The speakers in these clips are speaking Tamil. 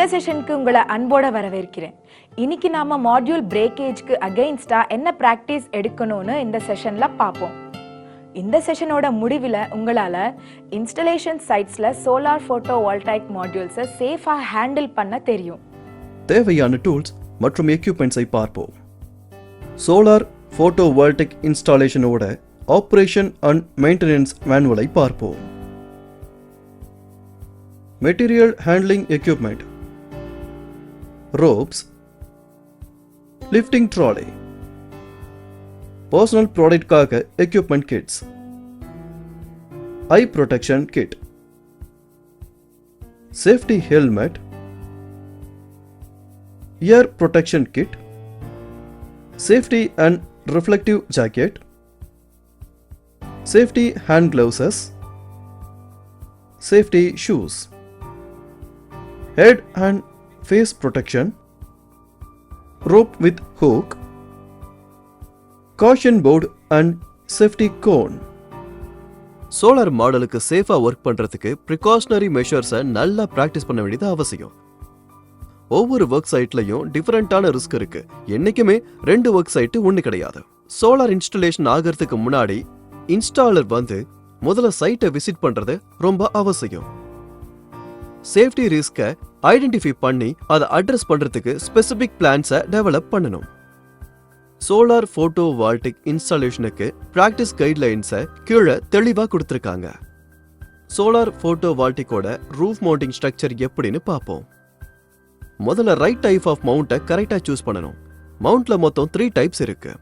இந்த செஷனுக்கு உங்களை அன்போட வரவேற்கிறேன். இன்னைக்கு நாம மாடியூல் பிரேக்கேஜ்க்கு அகைன்ஸ்டா என்ன பிராக்டிஸ் எடுக்கணும்னு இந்த செஷன்ல பார்ப்போம். இந்த செஷனோட முடிவில் உங்களால இன்ஸ்டலேஷன் சைட்ஸ்ல சோலார் போட்டோ வோல்டாயிக் மாடியூல்ஸை சேஃபா ஹேண்டில் பண்ண தெரியும். தேவையான டூல்ஸ் மற்றும் எக்யூப்மெண்ட்ஸை பார்ப்போம். சோலார் போட்டோ வோல்டாயிக் இன்ஸ்டாலேஷனோட ஆபரேஷன் அண்ட் மெயின்டெனன்ஸ் மேனுவலை பார்ப்போம். Material handling equipment, ropes, lifting trolley, personal product equipment kits, eye protection kit, safety helmet, ear protection kit, safety and reflective jacket, safety hand gloves, safety shoes, head and face protection, rope with hook, caution board and safety cone. Solar மாடலுக்கு சேஃபா ஒர்க் பண்றதுக்கு precautionary மெஷர்ஸை நல்லா பிராக்டிஸ் பண்ண வேண்டியது அவசியம். ஒவ்வொரு ஒர்க் சைட்லயும் டிஃபரெண்டான ரிஸ்க் இருக்கு. என்னைக்குமே ரெண்டு ஒர்க் சைட் ஒண்ணு கிடையாது. சோலார் இன்ஸ்டாலேஷன் ஆகிறதுக்கு முன்னாடி இன்ஸ்டாலர் வந்து முதல்ல சைட்டை விசிட் பண்றது ரொம்ப அவசியம். சேஃப்டி ரிஸ்கை ஐடென்டிஃபை பண்ணி அதை அட்ரஸ் பண்றதுக்கு ஸ்பெசிபிக் பிளான்ஸை டெவலப் பண்ணணும். சோலார் போட்டோ வோல்டாயிக் இன்ஸ்டாலேஷனுக்கு பிராக்டிஸ் கைட்லைன்ஸை கீழே தெளிவா கொடுத்திருக்காங்க. சோலார் போட்டோ வோல்டாயிக்கோட ரூஃப் மவுண்டிங் ஸ்ட்ரக்சர் எப்படின்னு பார்ப்போம். முதல்ல ரைட் டைப் ஆஃப் மவுண்ட்டை கரெக்டா சூஸ் பண்ணணும். மவுண்ட்ல மொத்தம் 3 டைப்ஸ் இருக்கு: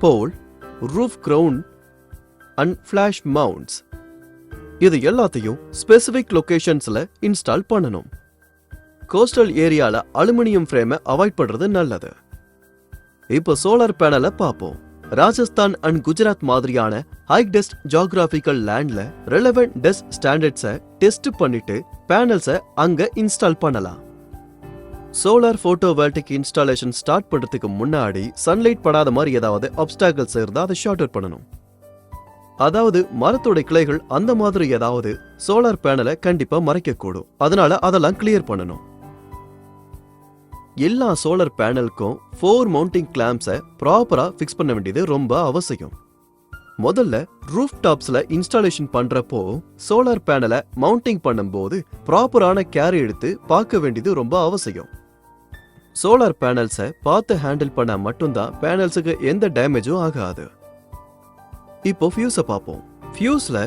pole, roof ground and flush mounts. இது எல்லாத்தையும் ஸ்பெசிபிக் லொகேஷன்ஸ்ல இன்ஸ்டால் பண்ணணும். கோஸ்டல் ஏரியால அலுமினியம் ஃப்ரேமை அவாய்ட் பண்றது நல்லது. இப்போ சோலார் பேனலை பார்ப்போம். ராஜஸ்தான் அண்ட் குஜராத் மாதிரியான ஹை டெஸ்ட் ஜியோகிராபிக்கல் லேண்ட்ல ரெலவென்ட் டெஸ்ட் ஸ்டாண்டர்ட்ஸை டெஸ்ட் பண்ணிட்டு பேனல்ஸை அங்க இன்ஸ்டால் பண்ணலாம். Solar photovoltaic installation start பண்றதுக்கு முன்னாடி சன்லைட் படாத மாதிரி ஏதாவது ஆப்ஸ்டாக்கிள்ஸ் இருந்தா அதை ஷார்ட் அவுட் பண்ணணும். அதாவது மரத்தோட கிளைகள் அந்த மாதிரி ஏதாவது சோலார் பேனலை கண்டிப்பா மறைக்க கூடும். அதனால அதெல்லாம் கிளியர் பண்ணணும். எல்லா சோலார் பேனலுக்கும் 4 மவுண்டிங் கிளாம்ப்ஸை ப்ராப்பரா ஃபிக்ஸ் பண்ண வேண்டியது ரொம்ப அவசியம். முதல்ல ரூஃப் டாப்ஸ்ல இன்ஸ்டாலேஷன் பண்றப்போ சோலார் பேனலை மவுண்டிங் பண்ணும்போது ப்ராப்பரான கேர் எடுத்து பார்க்க வேண்டியது ரொம்ப அவசியம். சோலார் பேனல்ஸை பார்த்து ஹேண்டில் பண்ணா மட்டும்தான் பேனல்ஸுக்கு எந்த டேமேஜும் ஆகாது. இப்போ ஃபியூஸை பார்ப்போம். ஃபியூஸ்ல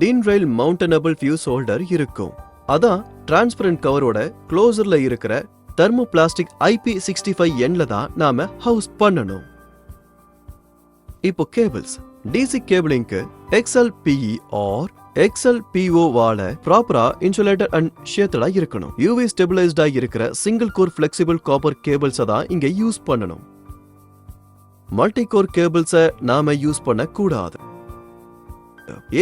டின் ரெயில் மவுண்டனபிள் ஃபியூஸ் ஹோல்டர் இருக்கும். அதான் டிரான்ஸ்பரண்ட் கவரோட க்ளோசர்ல இருக்கிற தெர்மோபிளாஸ்டிக் IP65Nல தான் நாம ஹவுஸ் பண்ணணும். இப்போ கேபிள்ஸ். டிசி கேபிளிங்க்கு XLPE ஆர் XLPO வால ப்ராப்பரா இன்சுலேட்டட் அண்ட் ஷேத்தடா இருக்கணும். UV ஸ்டெபிலைஸ்டா இருக்கிற சிங்கிள் கோர் ஃபிளெக்சிபிள் காப்பர் கேபிள்ஸை தான் இங்க யூஸ் பண்ணணும். மல்டி கோர் கேபிள்ஸை நாம யூஸ் பண்ண கூடாது.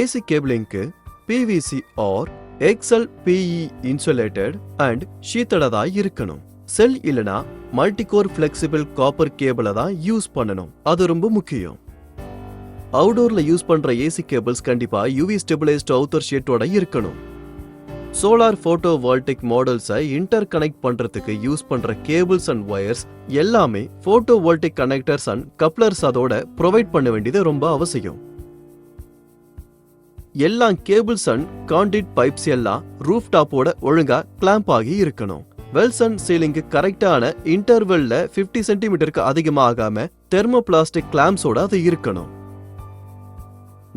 ஏசி கேபிளிங்க்கு PVC or XLPE insulated and ஷீத்தடா இருக்கணும். செல் இல்லனா மல்டி கோர் ஃபிளெக்சிபிள் காப்பர் கேபிளை தான் யூஸ் பண்ணணும். அது ரொம்ப முக்கியம். அவுடோர்ல யூஸ் பண்ற ஏசி கேபிள்ஸ் கண்டிப்பா UV ஸ்டெபிலைஸ்ட் அவுட்டர் ஷீட்டோட இருக்கணும். சோலார் போட்டோ வோல்டாயிக் மாடல்ஸை இன்டர் கனெக்ட் பண்றதுக்கு யூஸ் பண்ற கேபிள்ஸ் அண்ட் வயர்ஸ் எல்லாமே photovoltaic connectors and couplers அதோட ப்ரொவைட் பண்ண வேண்டியது ரொம்ப அவசியம். எல்லா கேபிள்ஸ் அண்ட் கான்டிட் பைப்ஸ் எல்லாம் ரூஃப் டாப்போட ஒழுங்கா கிளாம்ப் ஆகி இருக்கணும். வெல்ஸ் அண்ட் சீலிங்க்கு கரெக்டான இன்டர்வெல்ல 50 சென்டிமீட்டருக்கு அதிகமாகாம தெர்மோபிளாஸ்டிக் கிளாம்ப்ஸோட அது இருக்கணும்.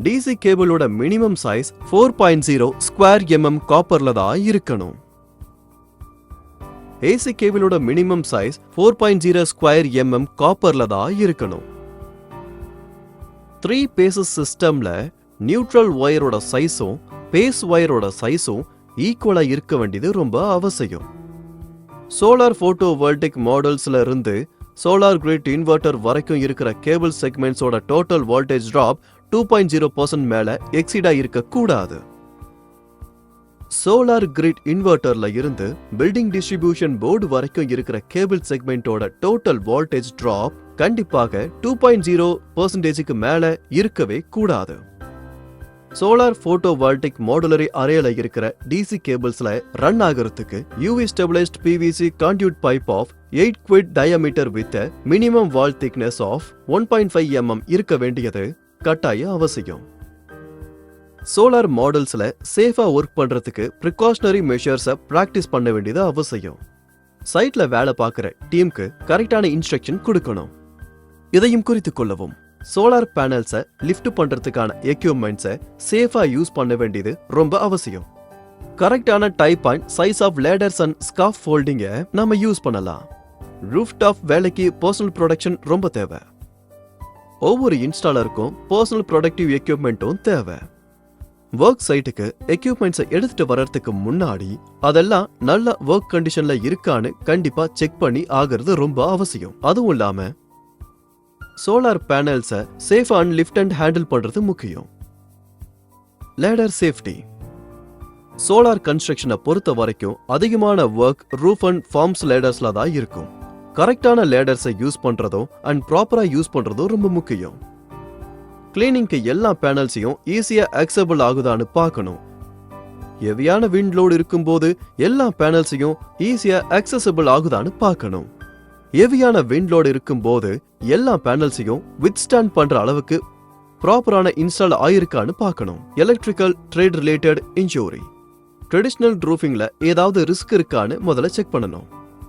டிசி கேபிளோட மினிமம் சைஸ் 4.0 ஸ்கொயர் mm காப்பர்ல தான் இருக்கணும். ஏசி கேபிளோட மினிமம் சைஸ் 4.0 ஸ்கொயர் mm காப்பர்ல தான் இருக்கணும். 3 பேசஸ் சிஸ்டம்ல நியூட்ரல் ஒயரோட சைஸும் பேஸ் ஒயரோட சைஸும் ஈக்குவலா இருக்க வேண்டியது ரொம்ப அவசியம். சோலார் போட்டோ வோல்டாயிக் மாடல்ஸ்ல இருந்து சோலார் கிரிட் இன்வெர்டர் வரைக்கும் இருக்கிற கேபிள் செக்மெண்ட்ஸோட டோட்டல் வோல்டேஜ் டிராப் 2.0% மேல எக்ஸீடா இருக்க கூடாது. சோலார் கிரிட் இன்வெர்டர்ல இருந்து பில்டிங் டிஸ்ட்ரிபியூஷன் போர்டு வரைக்கும் இருக்கிற கேபிள் செக்மெண்டோட டோட்டல் வோல்டேஜ் டிராப் கண்டிப்பாக 2.0%க்கு மேல இருக்கவே கூடாது. சோலார் போட்டோவால்டிக் மாடுலரி அரேல இருக்கிற டிசி கேபிள்ஸ்ல ரன் ஆகிறதுக்கு UV stabilised PVC conduit pipe of 8 quid diameter with a minimum wall thickness of 1.5 mm இருக்க வேண்டியது கட்டாய அவசியம். சோலார் மாடல்ஸ்ல சேஃபா ஒர்க் பண்றதுக்கு precautionary மெஷர்ஸை பிராக்டிஸ் பண்ண வேண்டியது அவசியம். சைட்ல வேலை பார்க்குற டீமுக்கு கரெக்டான இன்ஸ்ட்ரக்ஷன் கொடுக்கணும். இதையும் குறித்து கொள்ளவும். சோலார் பேனல்ஸை லிஃப்ட் பண்றதுக்கான எக்யூப்மெண்ட்ஸை சேஃபா யூஸ் பண்ண வேண்டியது ரொம்ப அவசியம். கரெக்டான type and size of ladders and ஸ்கார்ஃப் ஃபோல்டிங்கை நம்ம யூஸ் பண்ணலாம். ரூஃப் டாப் வேலைக்கு பர்சனல் ப்ரொடக்ஷன் ரொம்ப தேவை. ஒவ்வொரு இன்ஸ்டாலருக்கும் பர்சனல் ப்ரொடக்டிவ் எக்யூப்மெண்ட்டும் தேவை. ஒர்க் சைட்டுக்கு எக்யூப்மெண்ட்ஸை எடுத்துட்டு வர்றதுக்கு முன்னாடி அதெல்லாம் நல்ல ஒர்க் கண்டிஷன்ல இருக்கான்னு கண்டிப்பா செக் பண்ணி ஆகிறது ரொம்ப அவசியம். அதுவும் இல்லாம சோலார் பேனல்ஸை safe and lift and handle பண்றது முக்கியம். Ladder safety. சோலார் கன்ஸ்ட்ரக்ஷனை பொறுத்த வரைக்கும் அதிகமான ஒர்க் ரூஃப் அண்ட் ஃபார்ம்ஸ் லேடர்ஸ்ல தான் இருக்கும். கரெக்டான லேடர்ஸை யூஸ் பண்றதும் அண்ட் ப்ராப்பரா யூஸ் பண்றதும் ரொம்ப முக்கியம். கிளீனிங்க்கு எல்லா பேனல்ஸையும் ஈஸியா அக்செப்டபிள் ஆகுதான்னு பார்க்கணும். ஹெவியான விண்ட் லோடு இருக்கும்போது எல்லா பேனல்ஸையும் ஈஸியா அக்செசிபிள் ஆகுதான்னு பார்க்கணும். ஹெவியான விண்ட் லோடு இருக்கும்போது எல்லா பேனல்ஸையும் வித்ஸ்டாண்ட் பண்ற அளவுக்கு ப்ராப்பரான இன்ஸ்டால் ஆயிருக்கான்னு பார்க்கணும். Electrical trade related injury. Traditional ரூஃபிங்ல ஏதாவது ரிஸ்க் இருக்கான்னு முதல்ல செக் பண்ணணும்.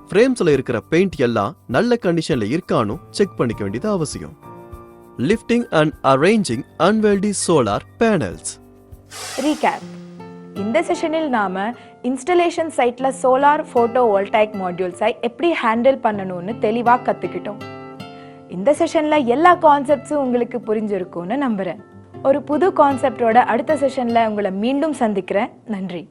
ஃப்ரேம்ஸ்ல இருக்கிற பெயிண்ட் எல்லாம் நல்ல கண்டிஷன்ல இருக்கான்னு செக் பண்ணிக்க வேண்டியது அவசியம். Lifting and arranging unwieldy solar panels. Recap. இந்த செஷனில் நாம இன்ஸ்டலேஷன் சைட்ல சோலார் போட்டோவோல்டாயிக் மாடியூல்ஸை எப்படி ஹேண்டில் பண்ணணும்னு தெளிவா கத்துக்கிட்டோம். இந்த செஷன்ல எல்லா கான்செப்ட்ஸும் உங்களுக்கு புரிஞ்சிருக்கும்னு நம்புறேன். ஒரு புது கான்செப்டோட அடுத்த செஷன்ல உங்களை மீண்டும் சந்திக்கிறேன். நன்றி.